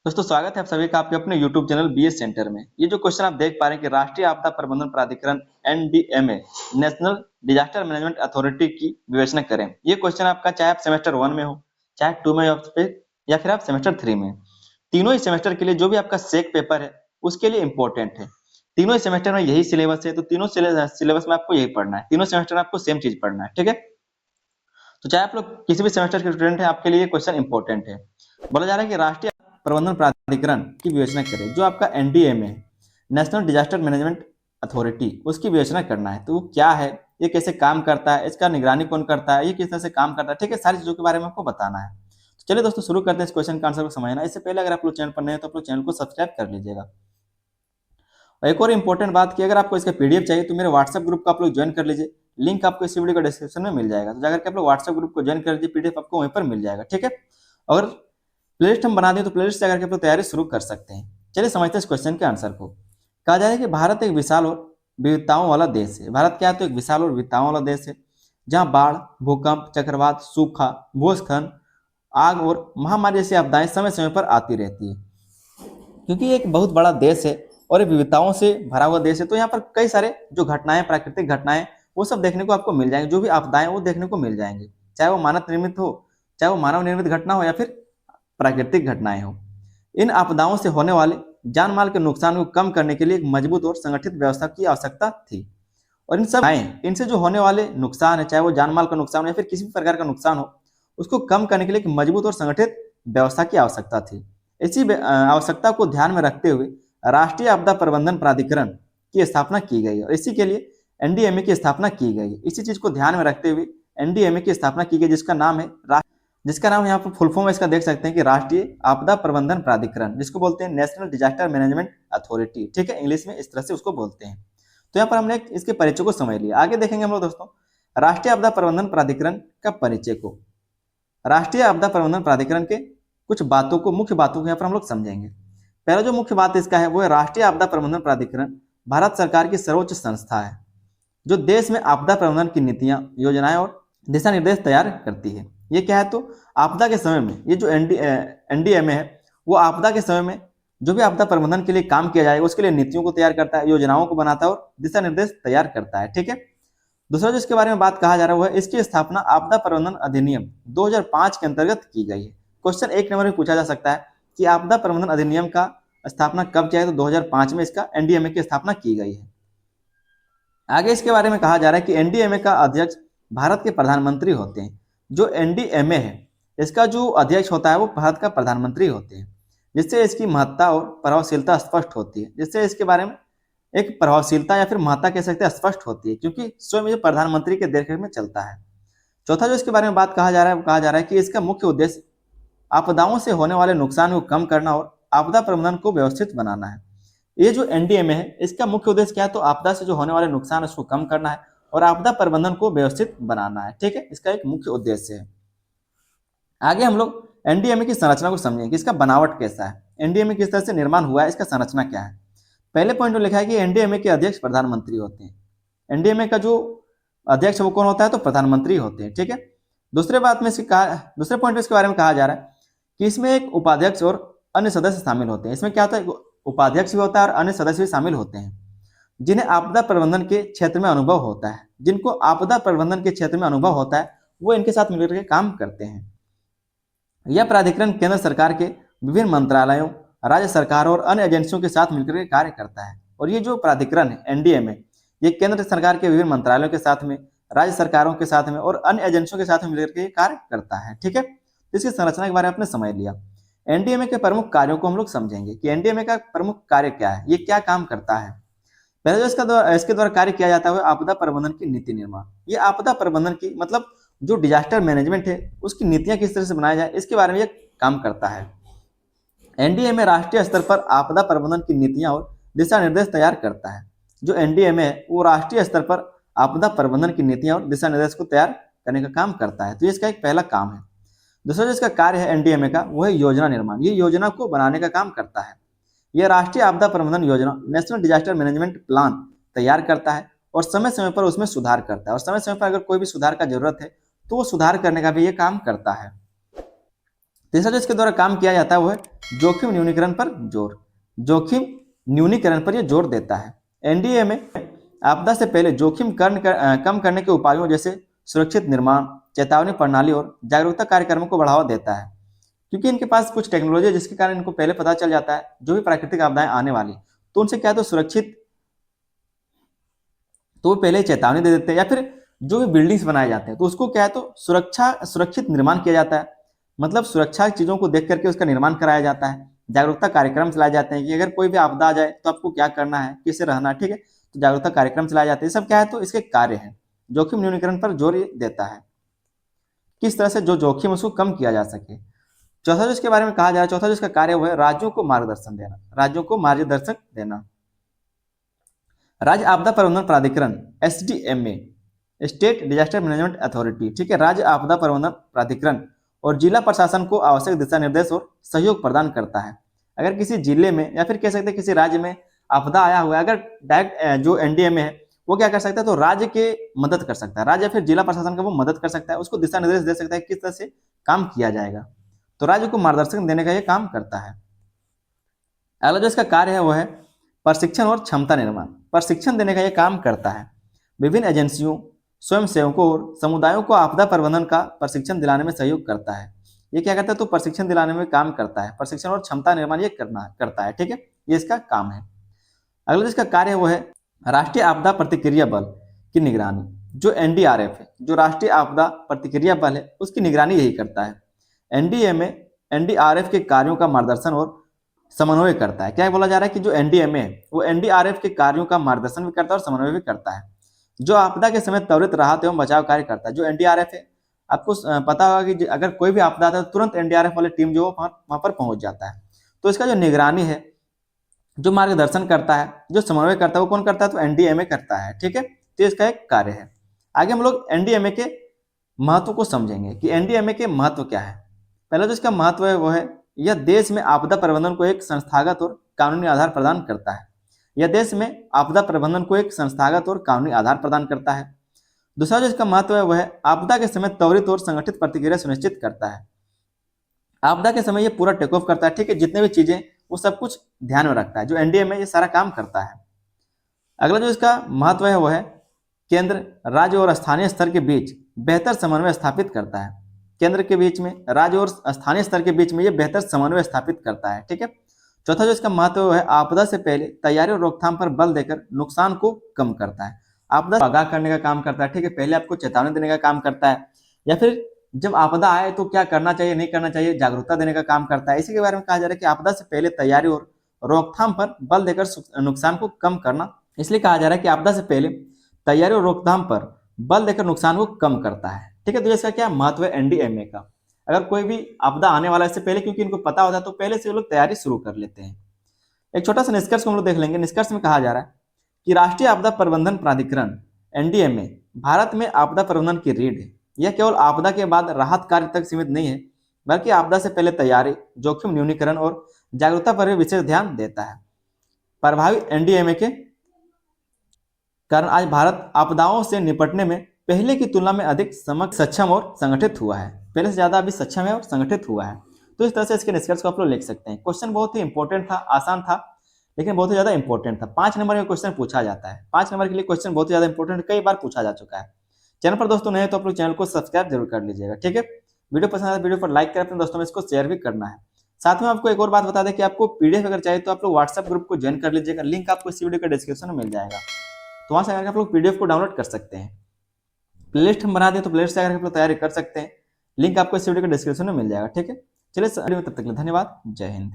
दोस्तों स्वागत है आप सभी का आपके अपने YouTube चैनल बीएस सेंटर में। ये जो क्वेश्चन आप देख पा रहे हैं कि राष्ट्रीय आपदा प्रबंधन प्राधिकरण NDMA national disaster management authority की विवेचना करें। ये क्वेश्चन आपका चाहे आप सेमेस्टर 1 में हो, चाहे 2 में हो या फिर आप सेमेस्टर 3 में, तीनों ही सेमेस्टर के लिए जो भी आपका सेक पेपर है उसके लिए इंपॉर्टेंट है। तीनों ही सेमेस्टर में यही सिलेबस है, तो तीनों सिलेबस में आपको यही पढ़ना है। तीनों सेमेस्टर में आपको सेम चीज पढ़ना है, ठीक है। तो चाहे आप लोग किसी भी सेमेस्टर के स्टूडेंट हैं, आपके लिए ये क्वेश्चन इंपॉर्टेंट है। बोला जा रहा है कि राष्ट्रीय प्रबंधन प्राधिकरण की विवेचना करें, जो आपका एनडीएमए है, नेशनल डिजास्टर मैनेजमेंट अथॉरिटी, उसकी विवेचना करना है। तो वो क्या है, ये कैसे काम करता है, इसका निगरानी कौन करता है, ये किस तरह से काम करता है, ठीक है, सारी चीजों के बारे में आपको बताना है। तो चलिए दोस्तों शुरू करते हैं इस क्वेश्चन का आंसर को समझना। इससे पहले अगर आप लोग चैनल पर नए हैं तो आप लोग चैनल को सब्सक्राइब कर लीजिएगा। और एक और इंपॉर्टेंट बात की, अगर आपको इसका पीडीएफ चाहिए तो मेरे व्हाट्सएप ग्रुप को आप लोग ज्वाइन कर लीजिए। लिंक आपको इस वीडियो का डिस्क्रिप्शन में मिल जाएगा, तो जाकर के आप लोग व्हाट्सएप ग्रुप को ज्वाइन कर लीजिए, पीडीएफ आपको वहीं पर मिल जाएगा, ठीक है। अगर प्लेलिस्ट हम बना दें तो प्लेलिस्ट से अगर आप लोग तैयारी शुरू कर सकते हैं। चलिए समझते हैं इस क्वेश्चन के आंसर को। कहा जाए कि भारत एक विशाल और विविधताओं वाला देश है। भारत क्या है, तो एक विशाल और विविधताओं वाला देश है, जहाँ बाढ़, भूकंप, चक्रवात, सूखा, भूस्खलन, आग और महामारी जैसी आपदाएं समय समय पर आती रहती है। क्योंकि ये एक बहुत बड़ा देश है और ये विविधताओं से भरा हुआ देश है, तो यहाँ पर कई सारे जो घटनाएं, प्राकृतिक घटनाएं, वो सब देखने को आपको मिल जाएंगे। जो भी आपदाएं वो देखने को मिल जाएंगे, चाहे वो मानव निर्मित हो, चाहे वो मानव निर्मित घटना हो या फिर प्राकृतिक घटनाएं हो। इन आपदाओं से होने वाले जान माल के नुकसान को कम करने के लिए एक मजबूत और संगठित व्यवस्था की आवश्यकता थी। और इन सब इनसे जो होने वाले नुकसान है, चाहे वो जान माल का नुकसान हो या फिर किसी भी प्रकार का नुकसान हो, उसको कम करने के लिए एक मजबूत और संगठित व्यवस्था की आवश्यकता थी। इसी आवश्यकता को ध्यान में रखते हुए राष्ट्रीय आपदा प्रबंधन प्राधिकरण की स्थापना की गई और इसी के लिए एनडीएमए की स्थापना की गई। इसी चीज को ध्यान में रखते हुए एनडीएमए की स्थापना की गई, जिसका नाम यहाँ पर फुल फॉर्म इसका देख सकते हैं कि राष्ट्रीय आपदा प्रबंधन प्राधिकरण, जिसको बोलते हैं नेशनल डिजास्टर मैनेजमेंट अथॉरिटी, ठीक है, इंग्लिश में इस तरह से उसको बोलते हैं। तो यहाँ पर हमने इसके परिचय को समझ लिया। आगे देखेंगे हम लोग दोस्तों राष्ट्रीय आपदा प्रबंधन प्राधिकरण का परिचय को। राष्ट्रीय आपदा प्रबंधन प्राधिकरण के कुछ बातों को, मुख्य बातों को यहाँ पर हम लोग समझेंगे। पहला जो मुख्य बात इसका है वो है राष्ट्रीय आपदा प्रबंधन प्राधिकरण भारत सरकार की सर्वोच्च संस्था है, जो देश में आपदा प्रबंधन की नीतियां, योजनाएं और दिशा निर्देश तैयार करती है। ये क्या है, तो आपदा के समय में ये जो एनडीएमए है, वो आपदा के समय में जो भी आपदा प्रबंधन के लिए काम किया जाएगा उसके लिए नीतियों को तैयार करता है, योजनाओं को बनाता है और दिशा निर्देश तैयार करता है, ठीक है। दूसरा जो इसके बारे में बात कहा जा रहा है वो है इसकी स्थापना आपदा प्रबंधन अधिनियम 2005 के अंतर्गत की गई है। क्वेश्चन एक नंबर में पूछा जा सकता है कि आपदा प्रबंधन अधिनियम का स्थापना कब किया है, तो 2005 में इसका एनडीएमए की स्थापना की गई है। आगे इसके बारे में कहा जा रहा है कि एनडीएमए का अध्यक्ष भारत के प्रधानमंत्री होते हैं। जो एनडीएमए है इसका जो अध्यक्ष होता है वो भारत का प्रधानमंत्री होते हैं, जिससे इसकी महत्ता और प्रभावशीलता स्पष्ट होती है। जिससे इसके बारे में एक प्रभावशीलता या फिर महत्ता कह सकते हैं स्पष्ट होती है, क्योंकि स्वयं ये प्रधानमंत्री के देखरेख में चलता है। चौथा जो इसके बारे में बात कहा जा रहा है, वो कहा जा रहा है कि इसका मुख्य उद्देश्य आपदाओं से होने वाले नुकसान को कम करना और आपदा प्रबंधन को व्यवस्थित बनाना है। ये जो एनडीएमए है इसका मुख्य उद्देश्य क्या है, तो आपदा से जो होने वाले नुकसान है उसको कम करना है और आपदा प्रबंधन को व्यवस्थित बनाना है, ठीक है, इसका एक मुख्य उद्देश्य है। आगे हम लोग एनडीएमए की संरचना को समझेंगे कि इसका बनावट कैसा है, एनडीएमए किस तरह से निर्माण हुआ है, इसका संरचना क्या है। पहले पॉइंट में लिखा है कि एनडीएमए के अध्यक्ष प्रधानमंत्री होते हैं। एनडीएमए का जो अध्यक्ष वो कौन होता है, तो प्रधानमंत्री होते हैं, ठीक है। दूसरे पॉइंट में इसके बारे में कहा जा रहा है कि इसमें एक उपाध्यक्ष और अन्य सदस्य शामिल होते हैं। इसमें क्या होता है, उपाध्यक्ष भी होता है और अन्य सदस्य भी शामिल होते हैं, जिन्हें आपदा प्रबंधन के क्षेत्र में अनुभव होता है। जिनको आपदा प्रबंधन के क्षेत्र में अनुभव होता है वो इनके साथ मिलकर के काम करते हैं। यह प्राधिकरण केंद्र सरकार के विभिन्न मंत्रालयों, राज्य सरकार और अन्य एजेंसियों के साथ मिलकर के कार्य करता है। और ये जो प्राधिकरण है एनडीएमए, ये केंद्र सरकार के विभिन्न मंत्रालयों के साथ में, राज्य सरकारों के साथ में और अन्य एजेंसियों के साथ में मिलकर के कार्य करता है, ठीक है। इसकी संरचना के बारे में आपने समझ लिया। एनडीएमए के प्रमुख कार्यों को हम लोग समझेंगे कि एनडीएमए का प्रमुख कार्य क्या है, ये क्या काम करता है। पहले जो इसके द्वारा कार्य किया जाता है आपदा प्रबंधन की नीति निर्माण। ये आपदा प्रबंधन की मतलब जो डिजास्टर मैनेजमेंट है उसकी नीतियां किस तरह से बनाया जाए इसके बारे में ये काम करता है। एनडीएमए राष्ट्रीय स्तर पर आपदा प्रबंधन की नीतियां और दिशा निर्देश तैयार करता है। जो एनडीएमए है वो राष्ट्रीय स्तर पर आपदा प्रबंधन की नीतियां और दिशा निर्देश को तैयार करने का काम करता है, तो ये इसका एक पहला काम है। दूसरा जो इसका कार्य है एनडीएमए का वो है योजना निर्माण। ये योजना को बनाने का काम करता है। यह राष्ट्रीय आपदा प्रबंधन योजना, नेशनल डिजास्टर मैनेजमेंट प्लान तैयार करता है और समय समय पर उसमें सुधार करता है। और समय समय पर अगर कोई भी सुधार का जरूरत है तो वो सुधार करने का भी ये काम करता है। तीसरा जो इसके द्वारा काम किया जाता है वो है जोखिम न्यूनीकरण पर जोर। जोखिम न्यूनीकरण पर यह जोर देता है। एनडीए में आपदा से पहले जोखिम कम करने के उपायों जैसे सुरक्षित निर्माण, चेतावनी प्रणाली और जागरूकता कार्यक्रमों को बढ़ावा देता है, क्योंकि इनके पास कुछ टेक्नोलॉजी है जिसके कारण इनको पहले पता चल जाता है जो भी प्राकृतिक आपदाएं आने वाली, तो उनसे क्या है तो सुरक्षित, तो वो पहले ही चेतावनी दे देते हैं। या फिर जो भी बिल्डिंग्स बनाए जाते हैं तो उसको क्या है तो सुरक्षित निर्माण किया जाता है, मतलब सुरक्षा चीजों को देख करके उसका निर्माण कराया जाता है। जागरूकता कार्यक्रम चलाए जाते हैं कि अगर कोई भी आपदा आ जाए तो आपको क्या करना है, कैसे रहना है, ठीक है, तो जागरूकता कार्यक्रम चलाए जाते हैं। सब क्या है तो इसके कार्य है, जोखिम न्यूनीकरण पर जोर देता है, किस तरह से जो जोखिम उसको कम किया जा सके। चौथा जो इसके बारे में कहा जा रहा है, चौथा जो इसका कार्य वो है राज्यों को मार्गदर्शन देना। राज्यों को मार्गदर्शक देना। राज्य आपदा प्रबंधन प्राधिकरण SDMA, state disaster management authority, ठीक है, राज्य आपदा प्रबंधन प्राधिकरण और जिला प्रशासन को आवश्यक दिशा निर्देश और सहयोग प्रदान करता है। अगर किसी जिले में या फिर कह सकते हैं किसी राज्य में आपदा आया हुआ है, अगर डायरेक्ट जो NDMA है वो क्या कर सकता है तो राज्य के मदद कर सकता है, राज्य या फिर जिला प्रशासन का वो मदद कर सकता है, उसको दिशा निर्देश दे सकता है किस तरह से काम किया जाएगा, तो राज्य को मार्गदर्शन देने का ये काम करता है। अगला जो इसका कार्य है वो है प्रशिक्षण और क्षमता निर्माण। प्रशिक्षण देने का यह काम करता है। विभिन्न एजेंसियों, स्वयं सेवकों और समुदायों को आपदा प्रबंधन का प्रशिक्षण दिलाने में सहयोग करता है। ये क्या करता है तो प्रशिक्षण दिलाने में काम करता है, प्रशिक्षण और क्षमता निर्माण ये करता है, ठीक है, ये इसका काम है। अगला जो इसका कार्य है वो है राष्ट्रीय आपदा प्रतिक्रिया बल की निगरानी। जो NDRF है, जो राष्ट्रीय आपदा प्रतिक्रिया बल है, उसकी निगरानी यही करता है। NDMA NDRF के कार्यों का मार्गदर्शन और समन्वय करता है। क्या बोला जा रहा है कि जो NDMA है वो NDRF के कार्यों का मार्गदर्शन भी करता है और समन्वय भी करता है। जो आपदा के समय त्वरित राहत एवं बचाव कार्य करता है। जो NDRF है, आपको पता होगा कि अगर कोई भी आपदा आता है तो तुरंत NDRF वाले टीम जो वहां पर पहुंच जाता है। तो इसका जो निगरानी है, जो मार्गदर्शन करता है, जो समन्वय करता है, वो कौन करता है तो NDMA करता है, ठीक है, तो इसका एक कार्य है। आगे हम लोग NDMA के महत्व को समझेंगे कि NDMA के महत्व क्या है। पहला जो इसका महत्व है वो है यह देश में आपदा प्रबंधन को एक संस्थागत और कानूनी आधार प्रदान करता है। यह देश में आपदा प्रबंधन को एक संस्थागत और कानूनी आधार प्रदान करता है। दूसरा जो इसका महत्व है वह है आपदा के समय त्वरित और संगठित प्रतिक्रिया सुनिश्चित करता है। आपदा के समय ये पूरा टेक ऑफ करता है, ठीक है, जितने भी चीजें वो सब कुछ ध्यान में रखता है। जो NDMA ये सारा काम करता है। अगला जो इसका महत्व है वह है केंद्र, राज्य और स्थानीय स्तर के बीच बेहतर समन्वय स्थापित करता है। केंद्र के बीच में, राज्य और स्थानीय स्तर के बीच में ये बेहतर समन्वय स्थापित करता है, ठीक है। चौथा जो इसका महत्व है आपदा से पहले तैयारी और रोकथाम पर बल देकर नुकसान को कम करता है। आपदा आगाह करने का काम करता है, ठीक है, पहले आपको चेतावनी देने का काम करता है, या फिर जब आपदा आए तो क्या करना चाहिए नहीं करना चाहिए जागरूकता देने का काम करता है। इसी के बारे में कहा जा रहा है कि आपदा से पहले तैयारी और रोकथाम पर बल देकर नुकसान को कम करना, इसलिए कहा जा रहा है कि आपदा से पहले तैयारी और रोकथाम पर बल देकर नुकसान को कम करता है, ठीक है। तो इसका क्या महत्व है NDMA का। अगर कोई भी आपदा आने वाला है इससे पहले, क्योंकि इनको पता होता है तो पहले से वो लोग तैयारी शुरू कर लेते हैं। एक छोटा सा निष्कर्ष को हम लोग देख लेंगे। निष्कर्ष में कहा जा रहा है कि राष्ट्रीय आपदा प्रबंधन प्राधिकरण NDMA भारत में आपदा प्रबंधन की रीढ़ है। यह केवल आपदा के बाद राहत कार्य तक सीमित नहीं है, बल्कि आपदा से पहले तैयारी, जोखिम न्यूनीकरण और जागरूकता पर भी विशेष ध्यान देता है। प्रभावी NDMA के कारण आज भारत आपदाओं से निपटने में पहले की तुलना में अधिक सक्षम और संगठित हुआ है। पहले से ज्यादा अभी सक्षम है और संगठित हुआ है। तो इस तरह से इसके निष्कर्ष को आप लोग लिख सकते हैं। क्वेश्चन बहुत ही इंपॉर्टेंट था, आसान था, लेकिन बहुत ही ज्यादा इंपॉर्टेंट था। 5 नंबर में क्वेश्चन पूछा जाता है। 5 नंबर के लिए क्वेश्चन बहुत ही ज्यादा इंपॉर्टेंट, कई बार पूछा जा चुका है। चैनल पर दोस्तों नए तो आप लोग चैनल को सब्सक्राइब जरूर कर लीजिएगा, ठीक है। वीडियो पसंद आए वीडियो पर लाइक करें, अपने दोस्तों में इसको शेयर भी करना है। साथ में आपको एक और बात बता दें कि आपको PDF अगर चाहिए तो आप लोग व्हाट्सएप ग्रुप को ज्वाइन कर लीजिएगा। लिंक आपको इस वीडियो के डिस्क्रिप्शन में मिल जाएगा, तो वहां से आकर आप लोग PDF को डाउनलोड कर सकते हैं। प्लेलिस्ट हम बना दें तो प्लेलिस्ट से आकर आप लोग तैयारी कर सकते हैं। लिंक आपको इस वीडियो के डिस्क्रिप्शन में मिल जाएगा, ठीक है। चलिए तब तक के लिए धन्यवाद। जय हिंद।